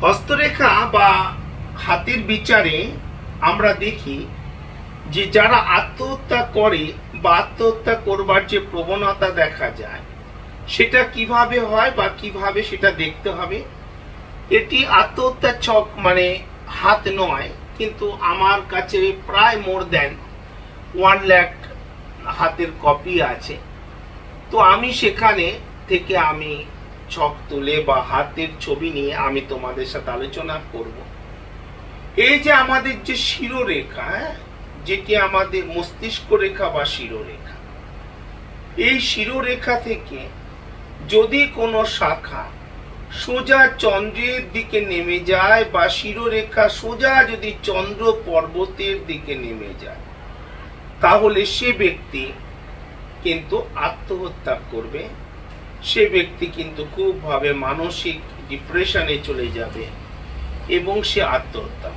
হস্তরেখা বা হাতের বিচারে আমরা দেখি যে যারা আত্মহত্যা করে বা আত্মহত্যা করবার যে প্রবণতা দেখা যায় সেটা কিভাবে হয় বা কিভাবে সেটা দেখতে হবে। এটি আত্মহত্যার ছক মানে হাত নয়, কিন্তু আমার কাছে প্রায় মোর দেন 1 লাখ হাতের কপি আছে। তো আমি সেখানে থেকে আমি ছক তুলে বা হাতের ছবি নিয়ে আমি তোমাদের সাথে আলোচনা করব। এই যে আমাদের যে শিরোরেখা, যেটি আমাদের মস্তিষ্ক রেখা বা শিরোরেখা, এই শিরোরেখা থেকে যদি কোনো শাখা সোজা চন্দ্রের দিকে নেমে যায় বা শিরোরেখা সোজা যদি চন্দ্র পর্বতের দিকে নেমে যায়, তাহলে সে ব্যক্তি কিন্তু আত্মহত্যা করবে। সে ব্যক্তি কিন্তু খুব ভাবে মানসিক ডিপ্রেশনে চলে যাবে এবং সে আত্মহত্যা